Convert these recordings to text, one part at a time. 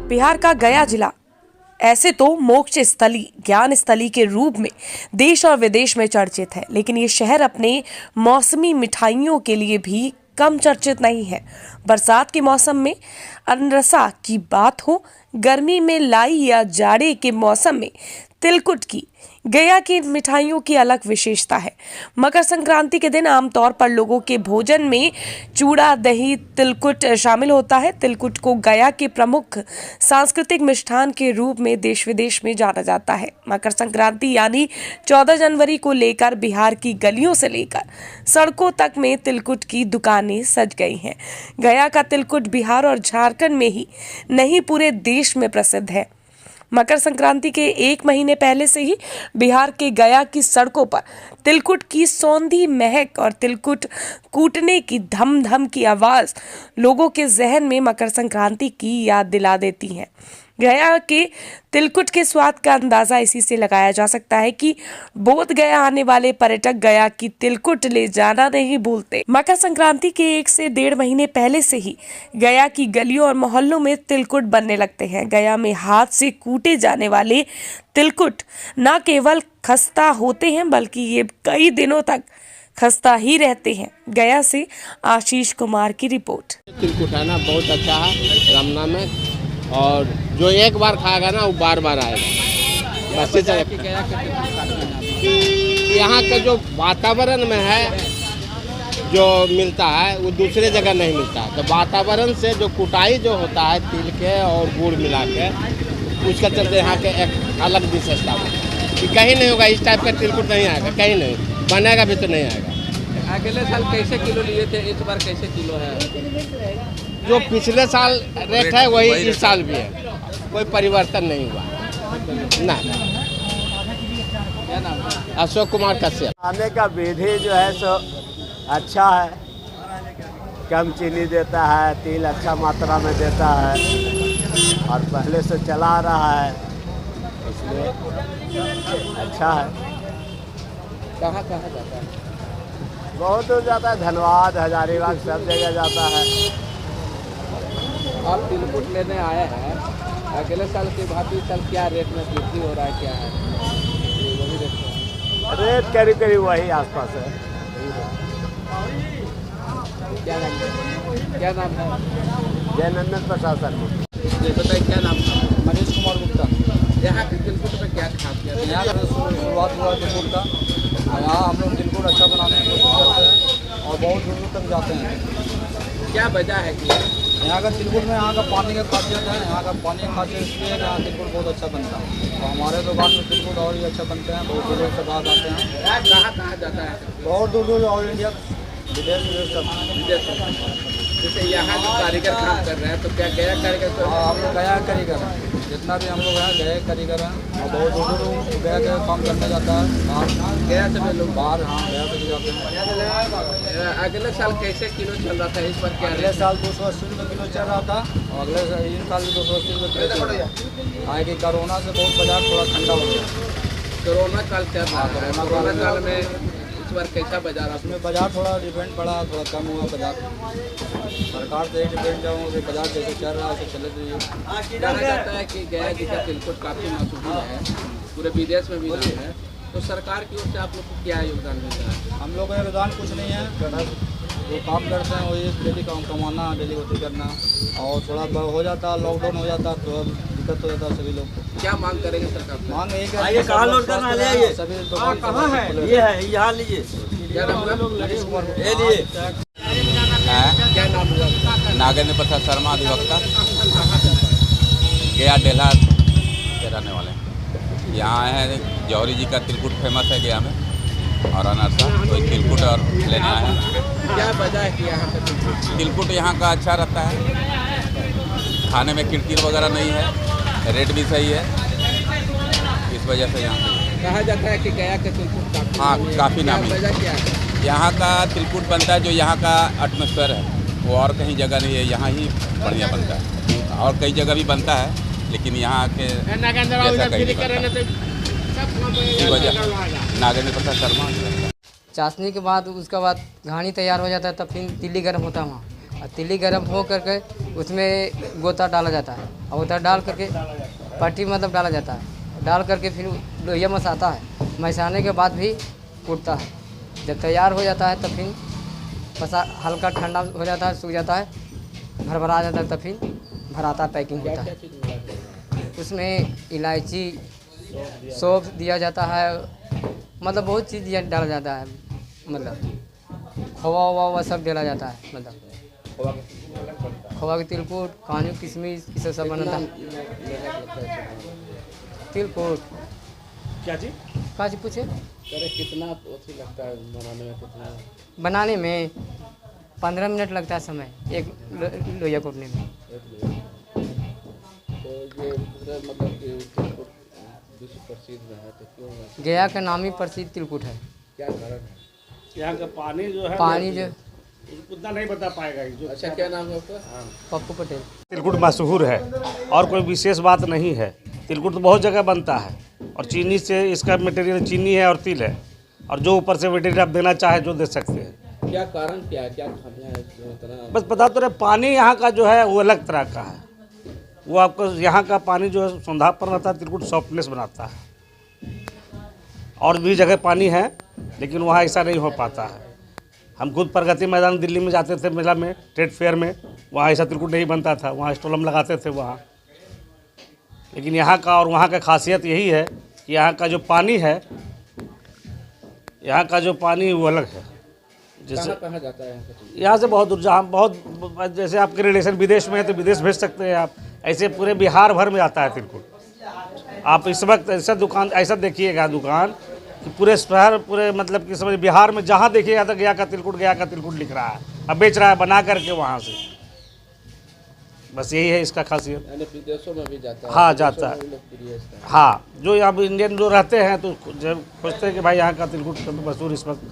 बिहार का गया जिला ऐसे तो मोक्ष स्थली, ज्ञान स्थली के रूप में देश और विदेश में चर्चित है, लेकिन ये शहर अपने मौसमी मिठाइयों के लिए भी कम चर्चित नहीं है। बरसात के मौसम में अनरसा की बात हो, गर्मी में लाई या जाड़े के मौसम में तिलकुट की, गया की मिठाइयों की अलग विशेषता है। मकर संक्रांति के दिन आमतौर पर लोगों के भोजन में चूड़ा, दही, तिलकुट शामिल होता है। तिलकुट को गया के प्रमुख सांस्कृतिक मिष्ठान के रूप में देश विदेश में जाना जाता है। मकर संक्रांति यानी 14 जनवरी को लेकर बिहार की गलियों से लेकर सड़कों तक में तिलकुट की दुकानें सज गई हैं। गया का तिलकुट बिहार और झारखंड में ही नहीं, पूरे देश में प्रसिद्ध है। मकर संक्रांति के एक महीने पहले से ही बिहार के गया की सड़कों पर तिलकुट की सौंधी महक और तिलकुट कूटने की धम धम की आवाज लोगों के जहन में मकर संक्रांति की याद दिला देती है। गया के तिलकुट के स्वाद का अंदाजा इसी से लगाया जा सकता है कि बोध गया आने वाले पर्यटक गया की तिलकुट ले जाना नहीं भूलते। मकर संक्रांति के 1 से 1.5 महीने पहले से ही गया की गलियों और मोहल्लों में तिलकुट बनने लगते हैं। गया में हाथ से कूटे जाने वाले तिलकुट न केवल खस्ता होते हैं, बल्कि ये कई दिनों तक खस्ता ही रहते हैं। गया से आशीष कुमार की रिपोर्ट। तिलकुट है ना, बहुत अच्छा है रमना में, और जो एक बार खाएगा ना वो बार बार आएगा। बस यहाँ का जो वातावरण में है, जो मिलता है वो दूसरे जगह नहीं मिलता है। तो वातावरण से जो कुटाई जो होता है तिल के और गुड़ मिला के, उसका चलते यहाँ के एक अलग विशेषता है कि कहीं नहीं होगा। इस टाइप का तिलकुट नहीं आएगा, कहीं नहीं बनेगा भी तो नहीं आएगा। अगले साल कैसे किलो लिए थे, इस बार कैसे किलो है? जो पिछले साल रेट है वही इस साल भी है, कोई परिवर्तन नहीं हुआ ना। क्या नाम है? अशोक कुमार कश्यप। खाने का विधि जो है सो अच्छा है, कम चीनी देता है, तिल अच्छा मात्रा में देता है और पहले से चला रहा है, इसलिए अच्छा है। कहाँ कहाँ जाता है? बहुत दूर जाता है, धनबाद, हजारीबाग, सब जगह जाता है। आप तिलकुट लेने आए हैं, अगले साल के बाद इस साल क्या रेट में वृद्धि हो रहा है, क्या है वही रेट करीब करीब वही आसपास है। क्या नाम है? क्या नाम है? जयनंदन प्रसाद शर्मा। जी बताइए, क्या नाम है? मनीष कुमार गुप्ता। यहाँ के तिलकुट में क्या खासियत है? यहाँ का शुरुआत हुआ तिलकुट का, यहाँ हम लोग तिलकुट अच्छा बनाने की कोशिश करते हैं और बहुत दूर दूर तक जाते हैं। क्या वजह है कि यहाँ का तिलकुट में यहाँ का पानी का खासियत है। यहाँ का पानी की खासियत इसलिए है, यहाँ तिलकुट बहुत अच्छा बनता है और हमारे दुकान में तिलकुट और भी अच्छा बनते हैं। बहुत दूर से बाहर आते हैं। कहाँ कहाँ जाता है? बहुत दूर दूर ऑल इंडिया, विदेश सब। जैसे यहाँ जो कारीगर काम कर रहे हैं, तो क्या गया कारीगर तो हम लोग गया कारीगर हैं, जितना भी हम लोग हैं गए कारीगर हैं और बहुत दूर दूर गया के काम करने जाता है बाहर। गया से भी लोग बाहर हाँ गया से भी जाते हैं। अगले साल कैसे किलो चल रहा था, इस बार क्या अगले साल 280 रुपये किलो चल रहा था और अगले साल भी 280 रुपये किलो चल रहा है। आगे कोरोना से बहुत बाजार थोड़ा ठंडा हो गया। कोरोना काल चल रहा है, कोरोना काल में इस बार कैसा बाजार? उसमें बाजार थोड़ा डिपेंड पड़ा, थोड़ा कम हुआ बाजार। सरकार से ही डिपेंड जाऊँ कि बाजार जैसे चल रहा है वैसे चले जाइए। कहा जाता है कि गया जी का तिलकुट काफ़ी मशहूर है, पूरे विदेश में भी नाम है, तो सरकार की ओर से आप लोग को क्या योगदान मिलता है? हम लोग का योगदान कुछ नहीं है, वो काम करते हैं वही डेली काम कमाना, डेली रोटी करना, और थोड़ा हो जाता लॉकडाउन हो जाता तो दिक्कत हो जाता सभी लोग को। क्या मांग करेंगे सरकार से? मांग एक आइए, कहाँ लोड करना ले आइए। सभी कहाँ है? ये है, यहाँ लीजिए। क्या नाम हुआ? ये लिए। क्या नाम हुआ? नागेंद्र प्रसाद शर्मा, अधिवक्ता, गया डेल्हा के रहने वाले हैं। यहाँ आए हैं, जौहरी जी का तिलकुट फेमस है गया में और अनरसा, तो तिलकुट और लेने आए हैं। क्या वजह है कि यहाँ का तिलकुट यहाँ का अच्छा रहता है, खाने में किरकिर वगैरह नहीं है, रेट भी सही है, इस वजह से यहाँ कहा जाता है कि गया के तिलकुट काफ़ी नामी। वजह क्या है? यहाँ का तिलकुट बनता है, जो यहाँ का एटमॉस्फेयर है वो और कहीं जगह नहीं है, यहाँ ही बढ़िया बनता है। और कई जगह भी बनता है, लेकिन यहाँ के जैसा कहीं नहीं बनता। इसी वजह नागेंद्र प्रसाद शर्मा। चाशनी के बाद उसके बाद घानी तैयार हो जाता है, तब फिर तिल्ली गर्म होता है वहाँ, और तिल्ली गर्म हो करके उसमें गोता डाला जाता है और गोता डाल करके पट्टी मतलब डाला जाता है, डाल करके फिर लोहिया मसाता है, मसाने के बाद भी कूटता है। जब तैयार हो जाता है तब फिर पसा हल्का ठंडा हो जाता है, सूख जाता है, भरभरा जाता है, तब फिर भराता पैकिंग होता है। उसमें इलायची सौंफ दिया जाता है, मतलब बहुत चीज़ दिया डाला जाता है, मतलब खोवा वोवा सब डाला जाता है, मतलब खोवा के तिलकुट काजू किशमिश ये सब बनता है। तिलकुट क्या जी? काजी पूछे कितना लगता है बनाने में? कितना बनाने में 15 मिनट लगता है समय एक लोहिया कूटने में। तो ये पूरा मतलब कि तिलकुट विश्व प्रसिद्ध है, तो क्यों गया का नामी प्रसिद्ध तिलकुट है। क्या कारण है? यहाँ का पानी जो है पानी जो उतना नहीं बता पाएगा जो। अच्छा, क्या नाम है आपका? पप्पू पटेल। तिलकुट मशहूर है और कोई विशेष बात नहीं है। तिलकुट तो बहुत जगह बनता है और चीनी से इसका मटेरियल चीनी है और तिल है, और जो ऊपर से मटेरियल आप देना चाहे जो दे सकते हैं। क्या कारण क्या है, क्या खामियां है जो इतना? बस बता तो रहे, पानी यहाँ का जो है वो अलग तरह का है। वो आपको यहाँ का पानी जो है सौंधापन रहता है, तिलकुट सॉफ्टनेस बनाता है। और भी जगह पानी है लेकिन वहाँ ऐसा नहीं हो पाता है। हम खुद प्रगति मैदान दिल्ली में जाते थे मेला में, ट्रेड फेयर में, वहाँ ऐसा तिलकुट नहीं बनता था, वहाँ स्टॉल हम लगाते थे वहाँ। लेकिन यहाँ का और वहाँ का खासियत यही है कि यहाँ का जो पानी है, यहाँ का जो पानी वो अलग है। जैसे कहाँ जाता है यहाँ से बहुत दूर, जहाँ बहुत जैसे आपके रिलेशन विदेश में है तो विदेश भेज सकते हैं आप, ऐसे पूरे बिहार भर में आता है तिलकुट। आप इस वक्त ऐसा दुकान ऐसा देखिएगा दुकान कि पूरे शहर पूरे मतलब कि समझ बिहार में जहाँ देखिएगा तो गया का तिलकुट लिख रहा है, अब बेच रहा है बना करके वहाँ से। बस यही है इसका खासियत। यानी विदेशों में भी जाता है? हाँ जाता है, लोकप्रिय है इसका। हाँ जो यहाँ पे इंडियन जो रहते हैं तो जब खोजते हैं कि भाई यहाँ का तिलकुट तो मशहूर इस वक्त,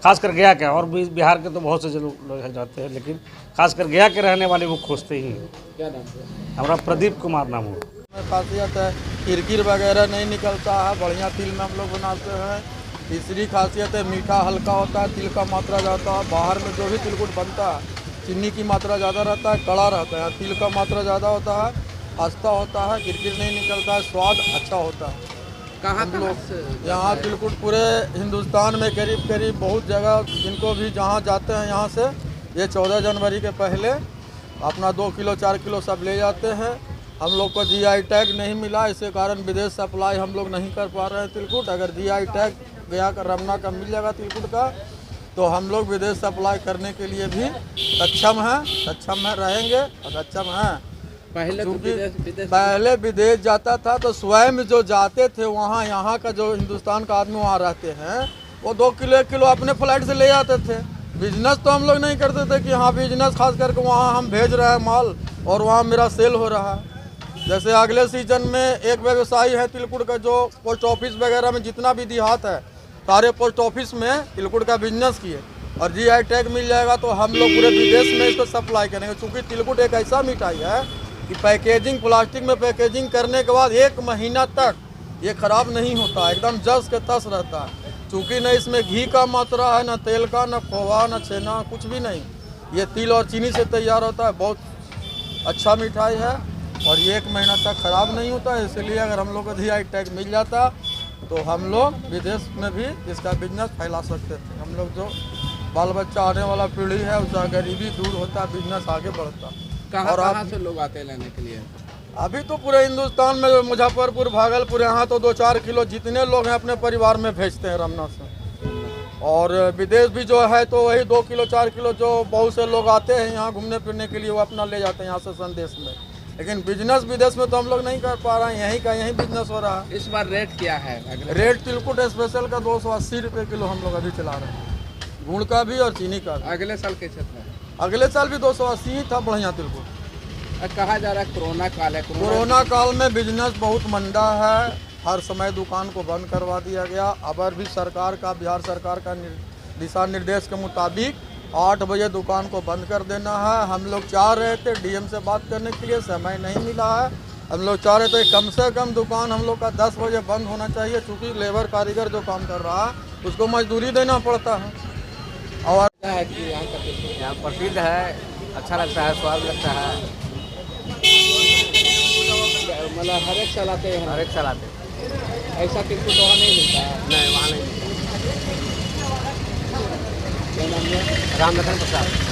खासकर गया का, और भी बिहार के तो बहुत से लोग जाते हैं लेकिन खासकर गया के रहने वाले वो खोजते ही हैं। क्या नाम है? हमारा प्रदीप कुमार नाम हो। खासियत है किरकिर वगैरह नहीं निकलता है, बढ़िया तिल में हम लोग बनाते हैं। तीसरी खासियत है मीठा हल्का होता है, तिल का मात्रा ज़्यादा है। बाहर में जो भी तिलकुट बनता है चीनी की मात्रा ज़्यादा रहता है, कड़ा रहता है, तिल का मात्रा ज़्यादा होता है, आस्था होता है, किरकिर नहीं निकलता है, स्वाद अच्छा होता है। कहाँ हम लोग यहाँ तिलकुट पूरे हिंदुस्तान में करीब करीब बहुत जगह जिनको भी जहाँ जाते हैं यहाँ से ये 14 जनवरी के पहले अपना 2 किलो 4 किलो सब ले जाते हैं। हम लोग को GI टैग नहीं मिला, इसके कारण विदेश सप्लाई हम लोग नहीं कर पा रहे हैं तिलकुट। अगर GI टैग गया का रमना का मिल जाएगा तिलकुट का तो हम लोग विदेश सप्लाई करने के लिए भी सक्षम हैं रहेंगे और सक्षम हैं। पहले तो पहले विदेश जाता था तो स्वयं जो जाते थे वहाँ, यहाँ का जो हिंदुस्तान का आदमी वहाँ रहते हैं वो 2 किलो 1 किलो अपने फ्लाइट से ले जाते थे। बिजनेस तो हम लोग नहीं करते थे कि हाँ बिजनेस खास करके वहाँ हम भेज रहे हैं माल और वहाँ मेरा सेल हो रहा है। जैसे अगले सीजन में एक व्यवसायी है तिलकुट का जो पोस्ट ऑफिस वगैरह में जितना भी देहात है सारे पोस्ट ऑफिस में तिलकुट का बिजनेस किए और GI टैग मिल जाएगा तो हम लोग पूरे विदेश में इसको सप्लाई करेंगे। चूँकि तिलकुट एक ऐसा मिठाई है कि पैकेजिंग प्लास्टिक में पैकेजिंग करने के बाद 1 महीना तक ये ख़राब नहीं होता, एकदम जस के तस रहता है। चूँकि न इसमें घी का मात्रा है, न तेल का, न खोवा, न छेना, कुछ भी नहीं। ये तिल और चीनी से तैयार होता है, बहुत अच्छा मिठाई है और ये 1 महीना तक ख़राब नहीं होता है। इसलिए अगर हम लोग को GI टैग मिल जाता तो हम लोग विदेश में भी इसका बिजनेस फैला सकते थे। हम लोग जो बाल बच्चा आने वाला पीढ़ी है उसका गरीबी दूर होता, बिजनेस आगे बढ़ता। कहाँ से लोग आते हैं लेने के लिए? अभी तो पूरे हिंदुस्तान में मुजफ्फरपुर, भागलपुर, यहाँ तो 2-4 किलो जितने लोग हैं अपने परिवार में भेजते हैं रमना से। और विदेश भी जो है तो वही 2 किलो 4 किलो जो बहुत से लोग आते हैं यहाँ घूमने फिरने के लिए वो अपना ले जाते हैं यहाँ से संदेश में। लेकिन बिजनेस विदेश में तो हम लोग नहीं कर पा रहे हैं, यहीं का यहीं बिजनेस हो रहा है। इस बार रेट क्या है? रेट तिलकुट स्पेशल का 280 रुपये किलो हम लोग अभी चला रहे हैं, गुड़ का भी और चीनी का भी। अगले साल कैसे था? अगले साल भी 280 ही था, बढ़िया तिलकुट। कहा जा रहा है कोरोना काल है, कोरोना काल में बिजनेस बहुत मंदा है, हर समय दुकान को बंद करवा दिया गया। अबर भी सरकार का, बिहार सरकार का दिशा निर्देश के मुताबिक 8 बजे दुकान को बंद कर देना है। हम लोग चाह रहे थे DM से बात करने के लिए, समय नहीं मिला है। हम लोग चाह रहे थे कम से कम दुकान हम लोग का 10 बजे बंद होना चाहिए, क्योंकि लेबर कारीगर जो काम कर रहा है उसको मजदूरी देना पड़ता है। और क्या है कि यहाँ का यहाँ प्रसिद्ध है अच्छा लगता है, स्वाद लगता है। मतलब हर एक साल आते हैं? हर एक साल आते हैं। ऐसा तिलकुट वहाँ नहीं मिलता है? नहीं, वहाँ नहीं मिलता। क्या नाम है? राम लखन प्रसाद।